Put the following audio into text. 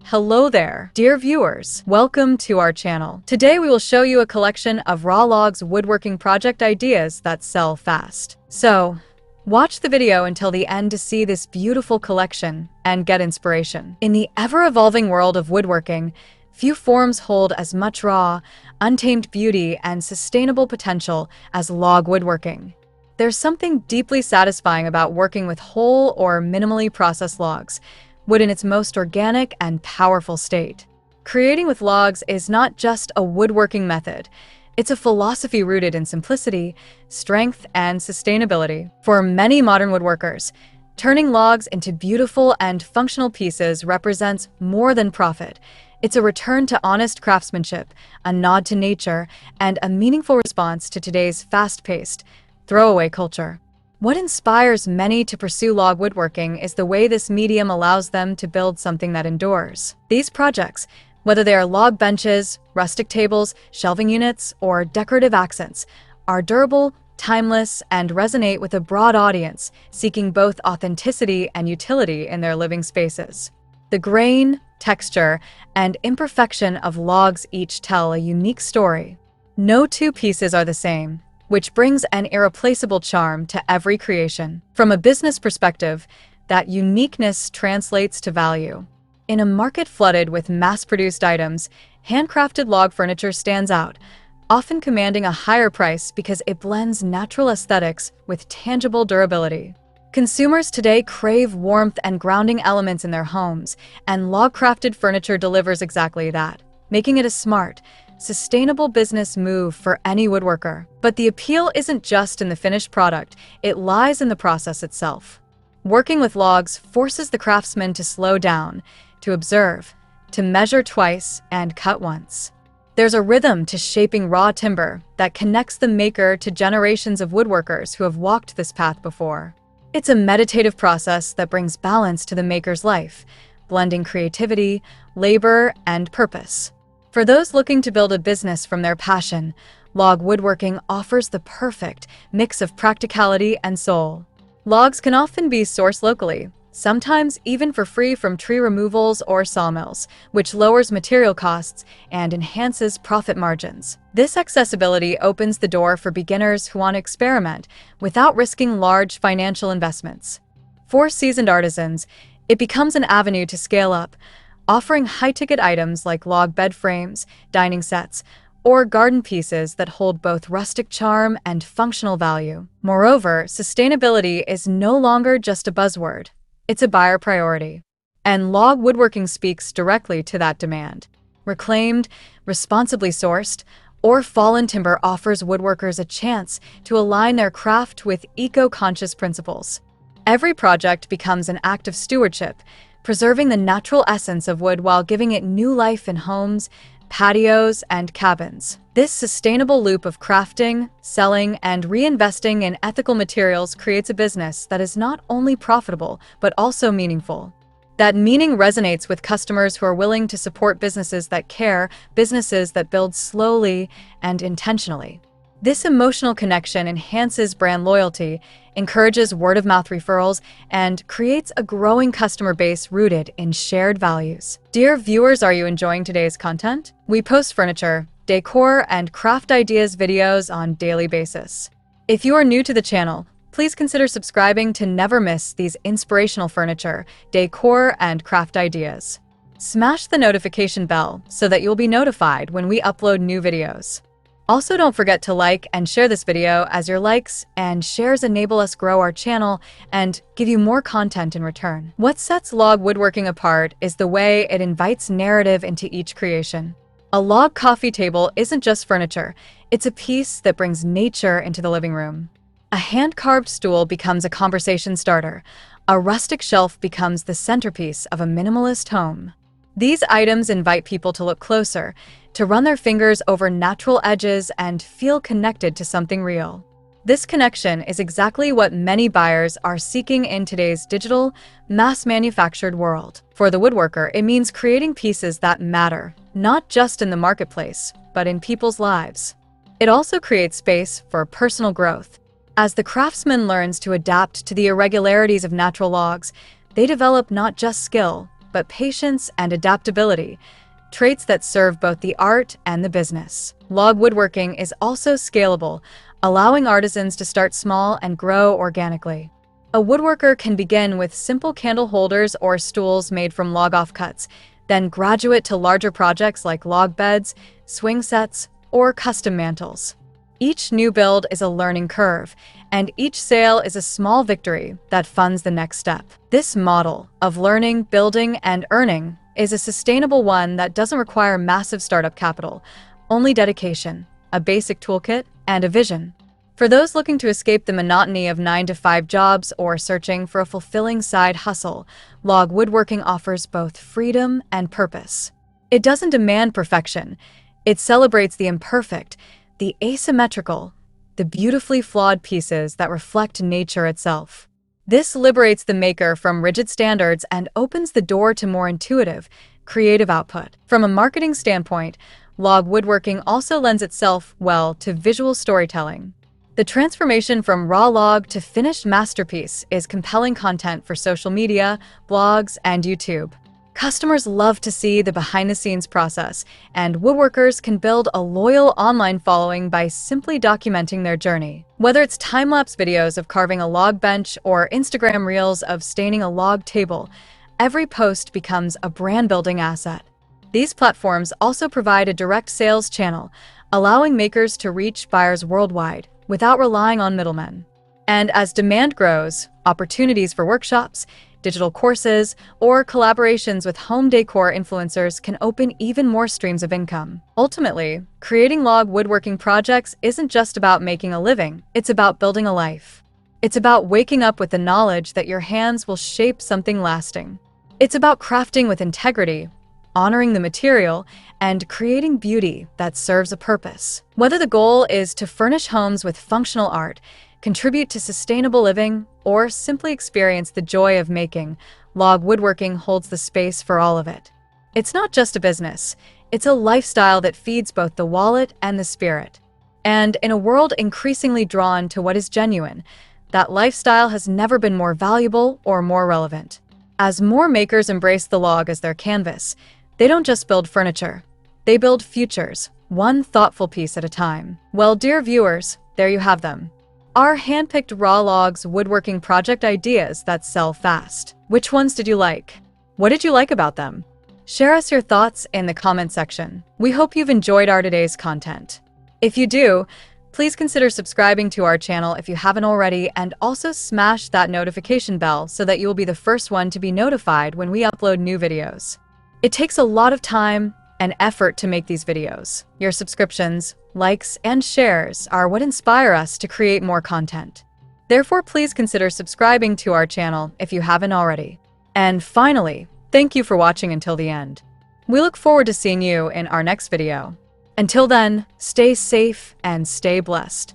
Hello there, dear viewers. Welcome to our channel. Today we will show you a collection of raw logs woodworking project ideas that sell fast. So, watch the video until the end to see this beautiful collection and get inspiration. In the ever-evolving world of woodworking, few forms hold as much raw, untamed beauty and sustainable potential as log woodworking. There's something deeply satisfying about working with whole or minimally processed logs, wood in its most organic and powerful state. Creating with logs is not just a woodworking method, it's a philosophy rooted in simplicity, strength, and sustainability. For many modern woodworkers, turning logs into beautiful and functional pieces represents more than profit. It's a return to honest craftsmanship, a nod to nature, and a meaningful response to today's fast-paced, throwaway culture. What inspires many to pursue log woodworking is the way this medium allows them to build something that endures. These projects, whether they are log benches, rustic tables, shelving units, or decorative accents, are durable, timeless, and resonate with a broad audience seeking both authenticity and utility in their living spaces. The grain, texture, and imperfection of logs each tell a unique story. No two pieces are the same, which brings an irreplaceable charm to every creation. From a business perspective, that uniqueness translates to value. In a market flooded with mass-produced items, handcrafted log furniture stands out, often commanding a higher price because it blends natural aesthetics with tangible durability. Consumers today crave warmth and grounding elements in their homes, and log-crafted furniture delivers exactly that, making it a smart, sustainable business move for any woodworker. But the appeal isn't just in the finished product, it lies in the process itself. Working with logs forces the craftsman to slow down, to observe, to measure twice and cut once. There's a rhythm to shaping raw timber that connects the maker to generations of woodworkers who have walked this path before. It's a meditative process that brings balance to the maker's life, blending creativity, labor, and purpose. For those looking to build a business from their passion, log woodworking offers the perfect mix of practicality and soul. Logs can often be sourced locally, sometimes even for free from tree removals or sawmills, which lowers material costs and enhances profit margins. This accessibility opens the door for beginners who want to experiment without risking large financial investments. For seasoned artisans, it becomes an avenue to scale up, offering high-ticket items like log bed frames, dining sets, or garden pieces that hold both rustic charm and functional value. Moreover, sustainability is no longer just a buzzword. It's a buyer priority. And log woodworking speaks directly to that demand. Reclaimed, responsibly sourced, or fallen timber offers woodworkers a chance to align their craft with eco-conscious principles. Every project becomes an act of stewardship, preserving the natural essence of wood while giving it new life in homes, patios, and cabins. This sustainable loop of crafting, selling, and reinvesting in ethical materials creates a business that is not only profitable, but also meaningful. That meaning resonates with customers who are willing to support businesses that care, businesses that build slowly and intentionally. This emotional connection enhances brand loyalty, encourages word-of-mouth referrals, and creates a growing customer base rooted in shared values. Dear viewers, are you enjoying today's content? We post furniture, decor, and craft ideas videos on a daily basis. If you are new to the channel, please consider subscribing to never miss these inspirational furniture, decor, and craft ideas. Smash the notification bell so that you'll be notified when we upload new videos. Also, don't forget to like and share this video, as your likes and shares enable us grow our channel and give you more content in return. What sets log woodworking apart is the way it invites narrative into each creation. A log coffee table isn't just furniture, it's a piece that brings nature into the living room. A hand-carved stool becomes a conversation starter. A rustic shelf becomes the centerpiece of a minimalist home. These items invite people to look closer, to run their fingers over natural edges and feel connected to something real. This connection is exactly what many buyers are seeking in today's digital, mass-manufactured world. For the woodworker, it means creating pieces that matter, not just in the marketplace, but in people's lives. It also creates space for personal growth. As the craftsman learns to adapt to the irregularities of natural logs, they develop not just skill, but patience and adaptability, traits that serve both the art and the business. Log woodworking is also scalable, allowing artisans to start small and grow organically. A woodworker can begin with simple candle holders or stools made from log offcuts, then graduate to larger projects like log beds, swing sets, or custom mantles. Each new build is a learning curve, and each sale is a small victory that funds the next step. This model of learning, building, and earning is a sustainable one that doesn't require massive startup capital, only dedication, a basic toolkit, and a vision. For those looking to escape the monotony of 9-to-5 jobs or searching for a fulfilling side hustle, log woodworking offers both freedom and purpose. It doesn't demand perfection. It celebrates the imperfect, the asymmetrical, the beautifully flawed pieces that reflect nature itself. This liberates the maker from rigid standards and opens the door to more intuitive, creative output. From a marketing standpoint, log woodworking also lends itself well to visual storytelling. The transformation from raw log to finished masterpiece is compelling content for social media, blogs, and YouTube. Customers love to see the behind-the-scenes process, and woodworkers can build a loyal online following by simply documenting their journey. Whether it's time-lapse videos of carving a log bench or Instagram reels of staining a log table, every post becomes a brand-building asset. These platforms also provide a direct sales channel, allowing makers to reach buyers worldwide without relying on middlemen. And as demand grows, opportunities for workshops, digital courses, or collaborations with home decor influencers can open even more streams of income. Ultimately, creating log woodworking projects isn't just about making a living, it's about building a life. It's about waking up with the knowledge that your hands will shape something lasting. It's about crafting with integrity, honoring the material, and creating beauty that serves a purpose. Whether the goal is to furnish homes with functional art, contribute to sustainable living, or simply experience the joy of making, log woodworking holds the space for all of it. It's not just a business, it's a lifestyle that feeds both the wallet and the spirit. And in a world increasingly drawn to what is genuine, that lifestyle has never been more valuable or more relevant. As more makers embrace the log as their canvas, they don't just build furniture, they build futures, one thoughtful piece at a time. Well, dear viewers, there you have them. Our handpicked raw logs woodworking project ideas that sell fast. Which ones did you like? What did you like about them? Share us your thoughts in the comment section. We hope you've enjoyed our today's content. If you do, please consider subscribing to our channel if you haven't already, and also smash that notification bell so that you will be the first one to be notified when we upload new videos. It takes a lot of time and effort to make these videos. Your subscriptions, likes, and shares are what inspire us to create more content. Therefore, please consider subscribing to our channel if you haven't already. And finally, thank you for watching until the end. We look forward to seeing you in our next video. Until then, stay safe and stay blessed.